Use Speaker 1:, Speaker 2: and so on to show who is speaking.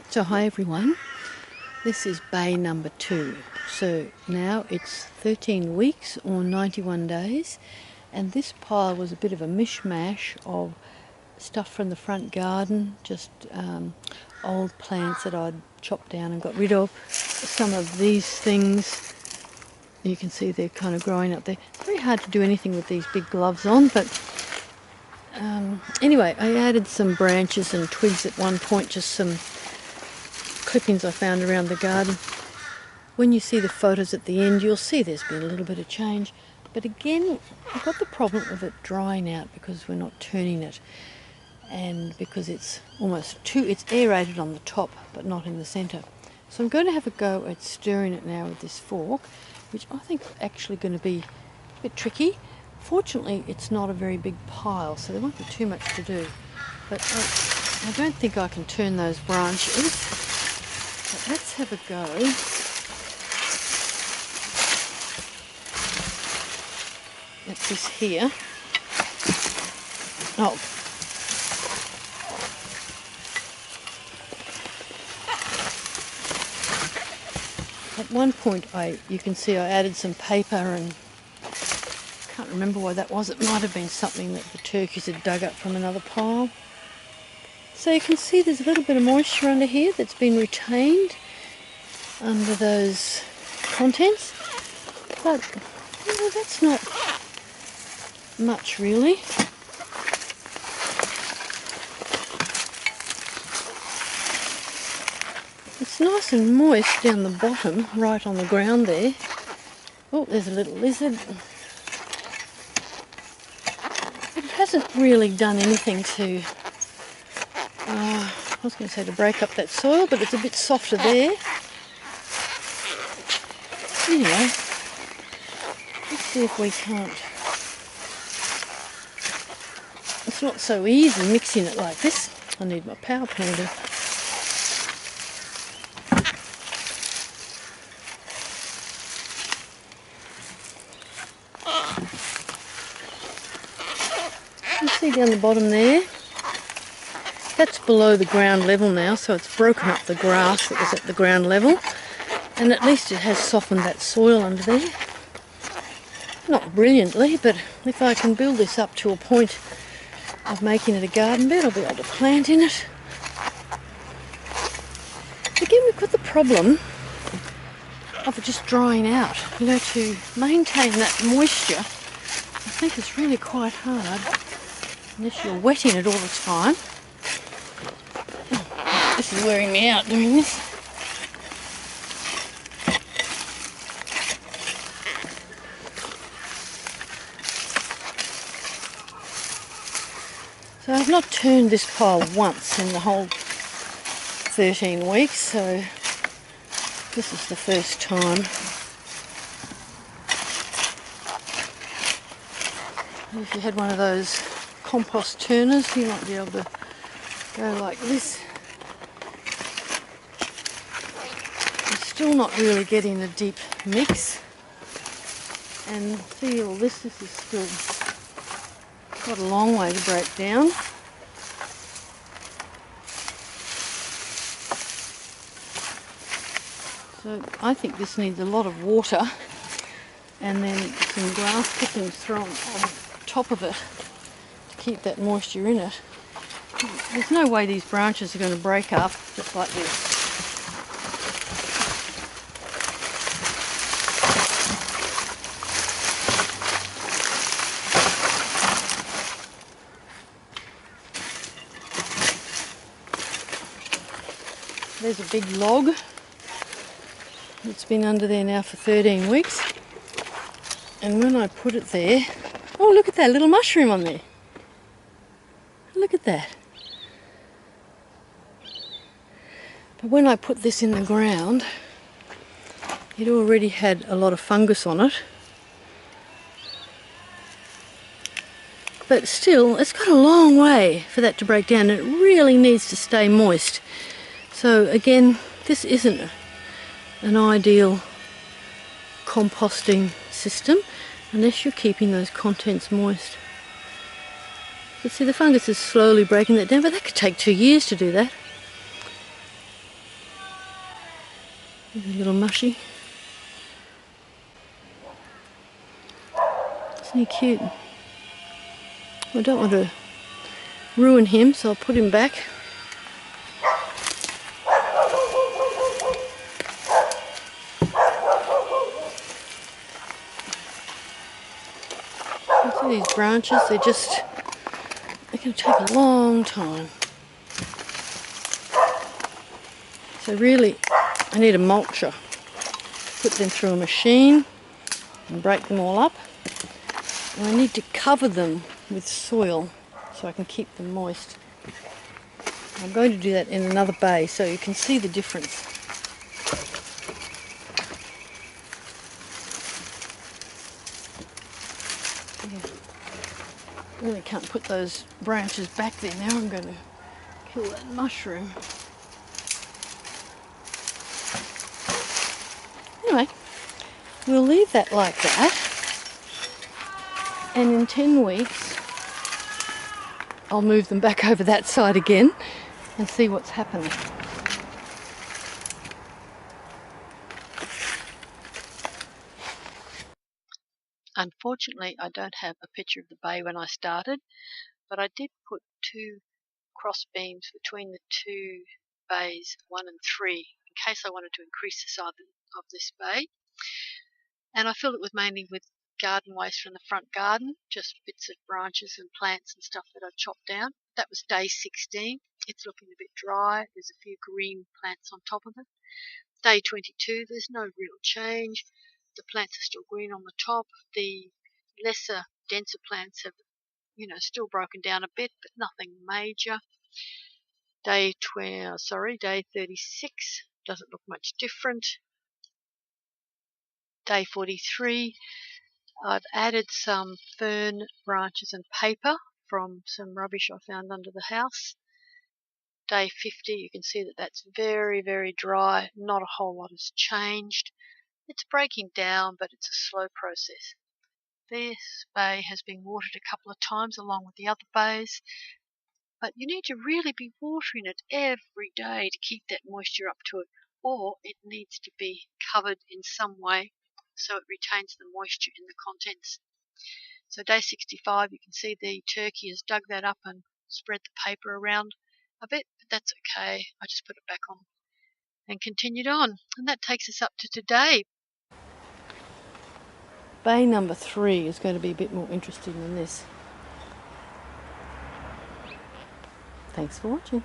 Speaker 1: So hi everyone, this is bay number 2. So now it's 13 weeks or 91 days, and this pile was a bit of a mishmash of stuff from the front garden, just old plants that I'd chopped down and got rid of. Some of these things, you can see they're kind of growing up there. It's very hard to do anything with these big gloves on, but anyway, I added some branches and twigs at one point, just some clippings I found around the garden. When you see the photos at the end, you'll see there's been a little bit of change, but again I've got the problem of it drying out because we're not turning it, and because it's it's aerated on the top but not in the centre. So I'm going to have a go at stirring it now with this fork, which I think is actually going to be a bit tricky. Fortunately it's not a very big pile, so there won't be too much to do, but I don't think I can turn those branches. But let's have a go. At this here. Oh. At one point you can see I added some paper, and I can't remember why that was. It might have been something that the turkeys had dug up from another pile. So you can see there's a little bit of moisture under here that's been retained under those contents, but that's not much really. It's nice and moist down the bottom, right on the ground there. Oh, there's a little lizard. It hasn't really done anything to I was going to say to break up that soil, but it's a bit softer there. Anyway, let's see if we can't. It's not so easy mixing it like this. I need my power blender. You see down the bottom there? That's below the ground level now, so it's broken up the grass that was at the ground level, and at least it has softened that soil under there. Not brilliantly, but if I can build this up to a point of making it a garden bed, I'll be able to plant in it. Again, we've got the problem of it just drying out. You know, to maintain that moisture, I think it's really quite hard, unless you're wetting it all the time. This is wearing me out doing this. So I've not turned this pile once in the whole 13 weeks, so this is the first time. If you had one of those compost turners, you might be able to go like this. Still not really getting a deep mix, and see all this is still got a long way to break down. So I think this needs a lot of water, and then some grass clippings thrown on top of it to keep that moisture in it. There's no way these branches are going to break up just like this. There's a big log. It's been under there now for 13 weeks. And when I put it there, oh, look at that little mushroom on there. Look at that. But when I put this in the ground, it already had a lot of fungus on it. But still, it's got a long way for that to break down. It really needs to stay moist. So again, this isn't an ideal composting system unless you're keeping those contents moist. You can see the fungus is slowly breaking that down, but that could take 2 years to do that. A little mushy. Isn't he cute? I don't want to ruin him, so I'll put him back. You see these branches, they're going to take a long time. So really, I need a mulcher. Put them through a machine and break them all up. And I need to cover them with soil so I can keep them moist. I'm going to do that in another bay so you can see the difference. Yeah. Really can't put those branches back there now. I'm going to kill that mushroom. Anyway, we'll leave that like that. And in 10 weeks, I'll move them back over that side again and see what's happening. Unfortunately, I don't have a picture of the bay when I started, but I did put 2 cross beams between the 2 bays, 1 and 3, in case I wanted to increase the size of this bay. And I filled it with mainly with garden waste from the front garden, just bits of branches and plants and stuff that I chopped down. That was day 16. It's looking a bit dry. There's a few green plants on top of it. Day 22, there's no real change. The plants are still green on the top. The lesser, denser plants have, still broken down a bit, but nothing major. Day 36 doesn't look much different. Day 43, I've added some fern branches and paper from some rubbish I found under the house. Day 50, you can see that that's very, very dry. Not a whole lot has changed. It's breaking down, but it's a slow process. This bay has been watered a couple of times along with the other bays, but you need to really be watering it every day to keep that moisture up to it, or it needs to be covered in some way so it retains the moisture in the contents. So day 65, you can see the turkey has dug that up and spread the paper around a bit, but that's okay. I just put it back on and continued on. And that takes us up to today. Bay number 3 is going to be a bit more interesting than this. Thanks for watching.